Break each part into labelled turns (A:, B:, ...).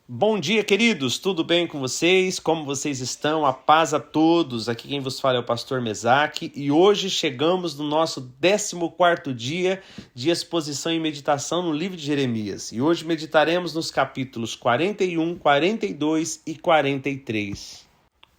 A: Bom dia, queridos, tudo bem com vocês? Como vocês estão? A paz a todos. Aqui quem vos fala é o pastor Mesaque e hoje chegamos no nosso 14º dia de exposição e meditação no livro de Jeremias. E hoje meditaremos nos capítulos 41, 42 e 43.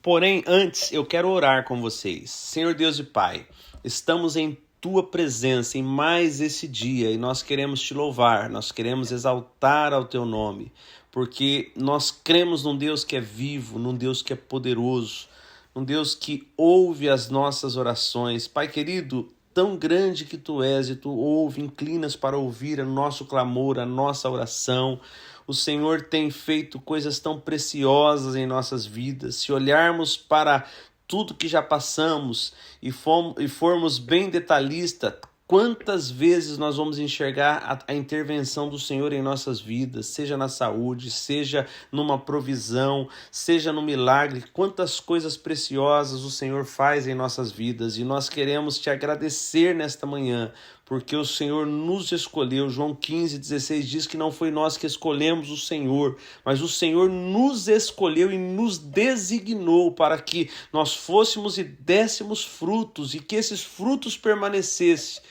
A: Porém, antes eu quero orar com vocês. Senhor Deus e Pai, estamos em Tua presença em mais esse dia e nós queremos Te louvar, nós queremos exaltar ao Teu nome, porque nós cremos num Deus que é vivo, num Deus que é poderoso, num Deus que ouve as nossas orações. Pai querido, tão grande que Tu és e Tu ouve, inclinas para ouvir o nosso clamor, a nossa oração. O Senhor tem feito coisas tão preciosas em nossas vidas. Se olharmos para tudo que já passamos e formos bem detalhistas, quantas vezes nós vamos enxergar a intervenção do Senhor em nossas vidas, seja na saúde, seja numa provisão, seja no milagre, quantas coisas preciosas o Senhor faz em nossas vidas e nós queremos Te agradecer nesta manhã, porque o Senhor nos escolheu. João 15,16 diz que não foi nós que escolhemos o Senhor, mas o Senhor nos escolheu e nos designou para que nós fôssemos e dessemos frutos e que esses frutos permanecessem.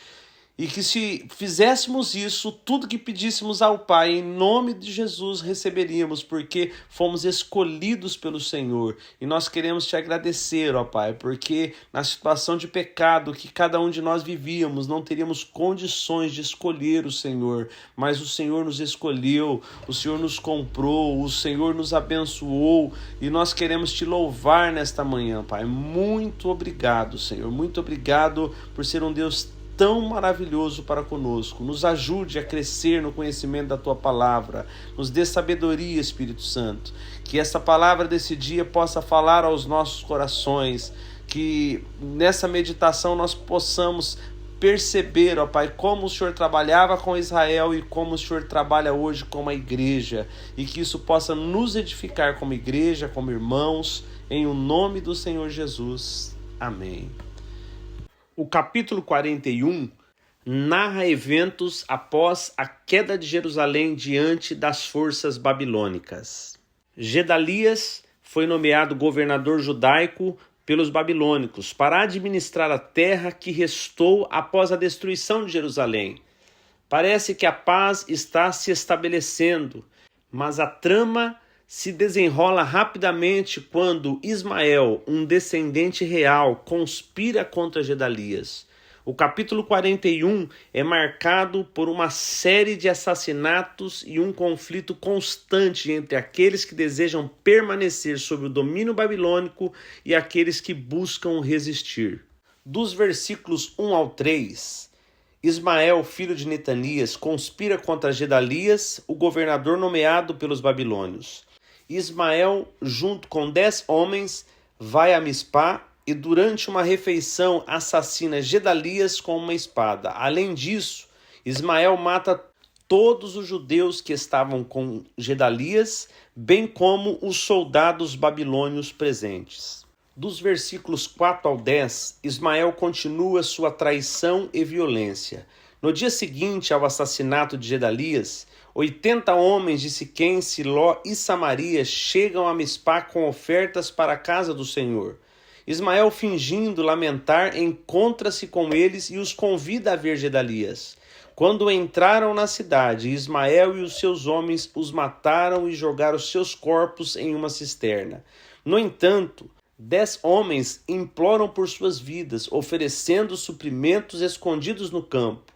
A: E que se fizéssemos isso, tudo que pedíssemos ao Pai, em nome de Jesus, receberíamos, porque fomos escolhidos pelo Senhor. E nós queremos Te agradecer, ó Pai, porque na situação de pecado que cada um de nós vivíamos, não teríamos condições de escolher o Senhor, mas o Senhor nos escolheu, o Senhor nos comprou, o Senhor nos abençoou, e nós queremos Te louvar nesta manhã, Pai. Muito obrigado, Senhor, muito obrigado por ser um Deus tão maravilhoso para conosco. Nos ajude a crescer no conhecimento da Tua palavra. Nos dê sabedoria, Espírito Santo. Que essa palavra desse dia possa falar aos nossos corações. Que nessa meditação nós possamos perceber, ó Pai, como o Senhor trabalhava com Israel e como o Senhor trabalha hoje com a igreja. E que isso possa nos edificar como igreja, como irmãos, em o nome do Senhor Jesus. Amém. O capítulo 41 narra eventos após a queda de Jerusalém diante das forças babilônicas. Gedalias foi nomeado governador judaico pelos babilônicos para administrar a terra que restou após a destruição de Jerusalém. Parece que a paz está se estabelecendo, mas a trama se desenrola rapidamente quando Ismael, um descendente real, conspira contra Gedalias. O capítulo 41 é marcado por uma série de assassinatos e um conflito constante entre aqueles que desejam permanecer sob o domínio babilônico e aqueles que buscam resistir. Dos versículos 1 ao 3, Ismael, filho de Netanias, conspira contra Gedalias, o governador nomeado pelos babilônios. Ismael, junto com 10 homens, vai a Mispá e durante uma refeição assassina Gedalias com uma espada. Além disso, Ismael mata todos os judeus que estavam com Gedalias, bem como os soldados babilônios presentes. Dos versículos 4 ao 10, Ismael continua sua traição e violência. No dia seguinte ao assassinato de Gedalias, 80 homens de Siquém, Siló e Samaria chegam a Mispá com ofertas para a casa do Senhor. Ismael, fingindo lamentar, encontra-se com eles e os convida a ver Gedalias. Quando entraram na cidade, Ismael e os seus homens os mataram e jogaram seus corpos em uma cisterna. No entanto, 10 homens imploram por suas vidas, oferecendo suprimentos escondidos no campo.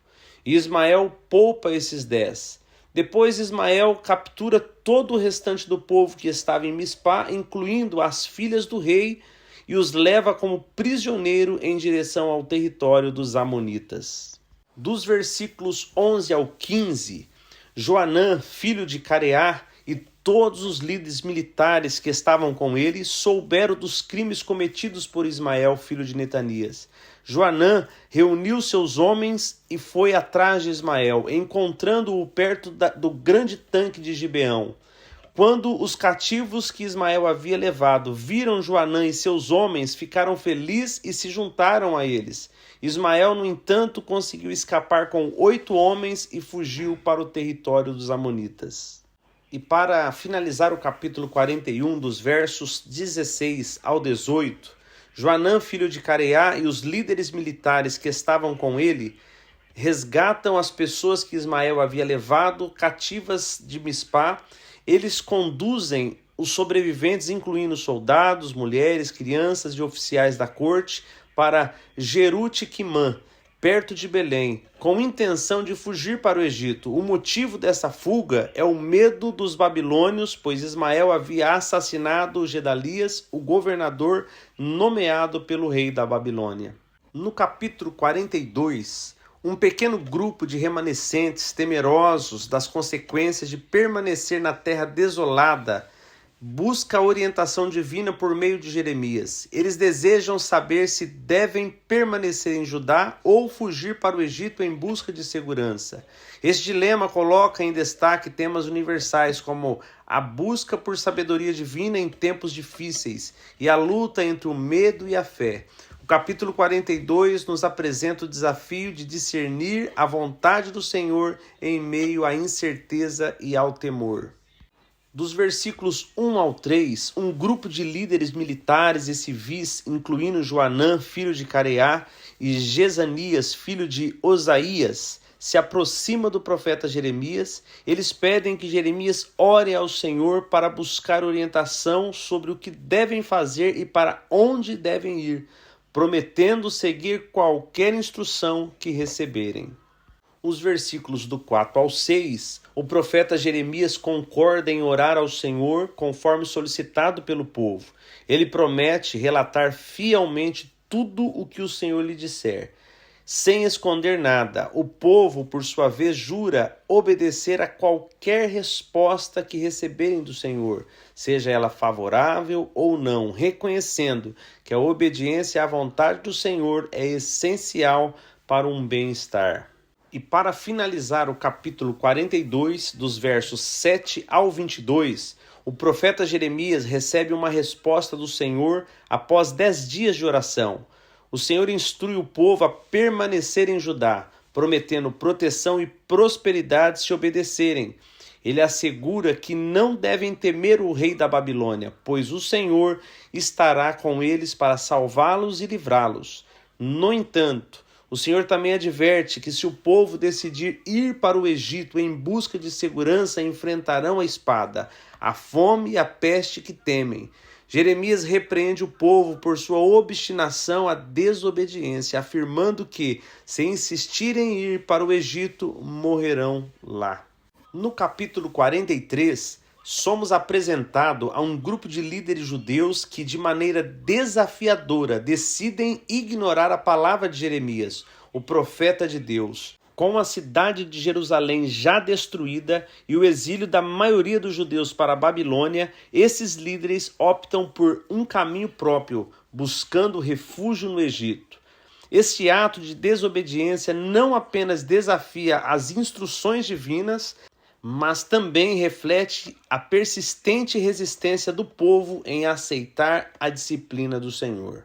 A: E Ismael poupa esses 10. Depois Ismael captura todo o restante do povo que estava em Mispá, incluindo as filhas do rei, e os leva como prisioneiro em direção ao território dos amonitas. Dos versículos 11 ao 15, Joanã, filho de Careá, e todos os líderes militares que estavam com ele souberam dos crimes cometidos por Ismael, filho de Netanias. Joanã reuniu seus homens e foi atrás de Ismael, encontrando-o perto do grande tanque de Gibeão. Quando os cativos que Ismael havia levado viram Joanã e seus homens, ficaram felizes e se juntaram a eles. Ismael, no entanto, conseguiu escapar com 8 homens e fugiu para o território dos amonitas. E para finalizar o capítulo 41, dos versos 16 ao 18, Joanã, filho de Careá, e os líderes militares que estavam com ele resgatam as pessoas que Ismael havia levado cativas de Mispá. Eles conduzem os sobreviventes, incluindo soldados, mulheres, crianças e oficiais da corte, para Jerute-Quimã, perto de Belém, com intenção de fugir para o Egito. O motivo dessa fuga é o medo dos babilônios, pois Ismael havia assassinado Gedalias, o governador nomeado pelo rei da Babilônia. No capítulo 42, um pequeno grupo de remanescentes temerosos das consequências de permanecer na terra desolada busca a orientação divina por meio de Jeremias. Eles desejam saber se devem permanecer em Judá ou fugir para o Egito em busca de segurança. Este dilema coloca em destaque temas universais como a busca por sabedoria divina em tempos difíceis e a luta entre o medo e a fé. O capítulo 42 nos apresenta o desafio de discernir a vontade do Senhor em meio à incerteza e ao temor. Dos versículos 1 ao 3, um grupo de líderes militares e civis, incluindo Joanã, filho de Careá, e Jezanias, filho de Osaías, se aproxima do profeta Jeremias. Eles pedem que Jeremias ore ao Senhor para buscar orientação sobre o que devem fazer e para onde devem ir, prometendo seguir qualquer instrução que receberem. Os versículos do 4 ao 6, o profeta Jeremias concorda em orar ao Senhor conforme solicitado pelo povo. Ele promete relatar fielmente tudo o que o Senhor lhe disser, sem esconder nada. O povo, por sua vez, jura obedecer a qualquer resposta que receberem do Senhor, seja ela favorável ou não, reconhecendo que a obediência à vontade do Senhor é essencial para um bem-estar. E para finalizar o capítulo 42, dos versos 7 ao 22, o profeta Jeremias recebe uma resposta do Senhor após 10 dias de oração. O Senhor instrui o povo a permanecer em Judá, prometendo proteção e prosperidade se obedecerem. Ele assegura que não devem temer o rei da Babilônia, pois o Senhor estará com eles para salvá-los e livrá-los. No entanto, o Senhor também adverte que se o povo decidir ir para o Egito em busca de segurança, enfrentarão a espada, a fome e a peste que temem. Jeremias repreende o povo por sua obstinação à desobediência, afirmando que, se insistirem em ir para o Egito, morrerão lá. No capítulo 43, somos apresentados a um grupo de líderes judeus que, de maneira desafiadora, decidem ignorar a palavra de Jeremias, o profeta de Deus. Com a cidade de Jerusalém já destruída e o exílio da maioria dos judeus para a Babilônia, esses líderes optam por um caminho próprio, buscando refúgio no Egito. Este ato de desobediência não apenas desafia as instruções divinas, mas também reflete a persistente resistência do povo em aceitar a disciplina do Senhor.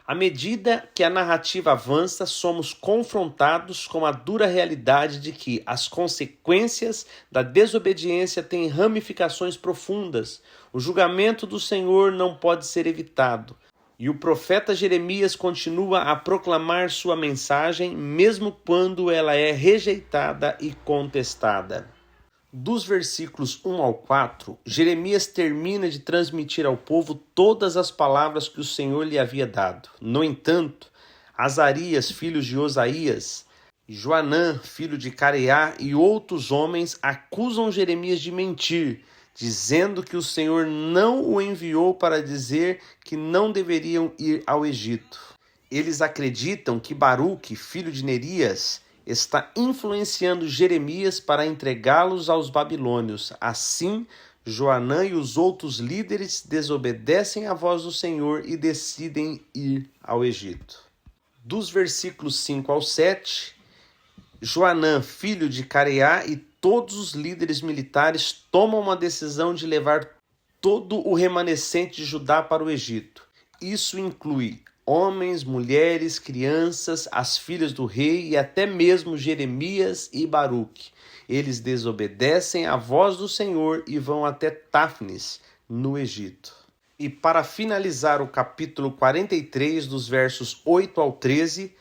A: À medida que a narrativa avança, somos confrontados com a dura realidade de que as consequências da desobediência têm ramificações profundas. O julgamento do Senhor não pode ser evitado. E o profeta Jeremias continua a proclamar sua mensagem, mesmo quando ela é rejeitada e contestada. Dos versículos 1 ao 4, Jeremias termina de transmitir ao povo todas as palavras que o Senhor lhe havia dado. No entanto, Azarias, filho de Osaías, Joanã, filho de Careá, e outros homens acusam Jeremias de mentir, dizendo que o Senhor não o enviou para dizer que não deveriam ir ao Egito. Eles acreditam que Baruque, filho de Nerias, está influenciando Jeremias para entregá-los aos babilônios. Assim, Joanã e os outros líderes desobedecem à voz do Senhor e decidem ir ao Egito. Dos versículos 5 ao 7, Joanã, filho de Careá, e todos os líderes militares tomam uma decisão de levar todo o remanescente de Judá para o Egito. Isso inclui homens, mulheres, crianças, as filhas do rei e até mesmo Jeremias e Baruque. Eles desobedecem à voz do Senhor e vão até Táfnis, no Egito. E para finalizar o capítulo 43, dos versos 8 ao 13,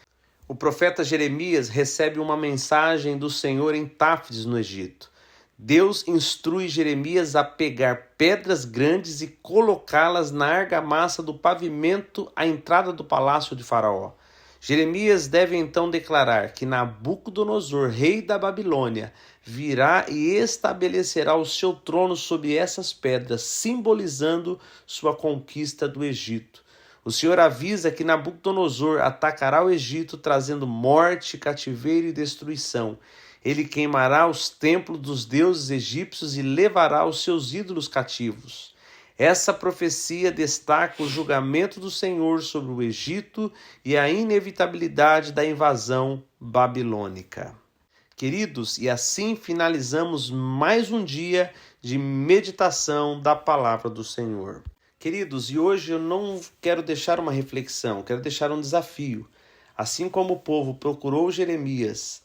A: o profeta Jeremias recebe uma mensagem do Senhor em Táfnis, no Egito. Deus instrui Jeremias a pegar pedras grandes e colocá-las na argamassa do pavimento à entrada do palácio de Faraó. Jeremias deve então declarar que Nabucodonosor, rei da Babilônia, virá e estabelecerá o seu trono sobre essas pedras, simbolizando sua conquista do Egito. O Senhor avisa que Nabucodonosor atacará o Egito, trazendo morte, cativeiro e destruição. Ele queimará os templos dos deuses egípcios e levará os seus ídolos cativos. Essa profecia destaca o julgamento do Senhor sobre o Egito e a inevitabilidade da invasão babilônica. Queridos, e assim finalizamos mais um dia de meditação da palavra do Senhor. Queridos, e hoje eu não quero deixar uma reflexão, quero deixar um desafio. Assim como o povo procurou Jeremias,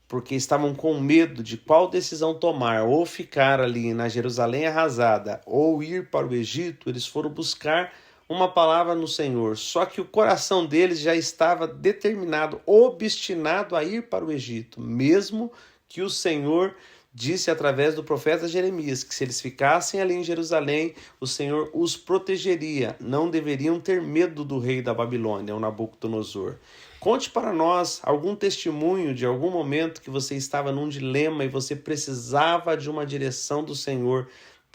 A: porque estavam com medo de qual decisão tomar, ou ficar ali na Jerusalém arrasada, ou ir para o Egito, eles foram buscar uma palavra no Senhor. Só que o coração deles já estava determinado, obstinado a ir para o Egito, mesmo que o Senhor disse através do profeta Jeremias que se eles ficassem ali em Jerusalém, o Senhor os protegeria. Não deveriam ter medo do rei da Babilônia, o Nabucodonosor. Conte para nós algum testemunho de algum momento que você estava num dilema e você precisava de uma direção do Senhor.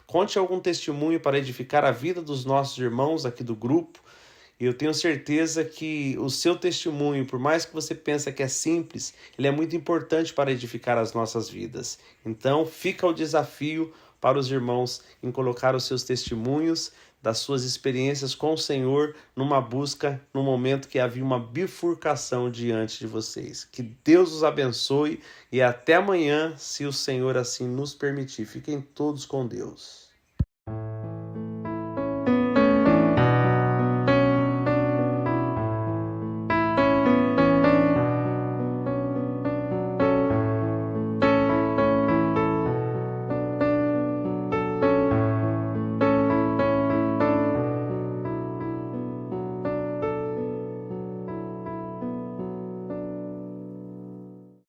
A: Conte algum testemunho para edificar a vida dos nossos irmãos aqui do grupo. E eu tenho certeza que o seu testemunho, por mais que você pense que é simples, ele é muito importante para edificar as nossas vidas. Então, fica o desafio para os irmãos em colocar os seus testemunhos das suas experiências com o Senhor numa busca, no momento que havia uma bifurcação diante de vocês. Que Deus os abençoe e até amanhã, se o Senhor assim nos permitir. Fiquem todos com Deus.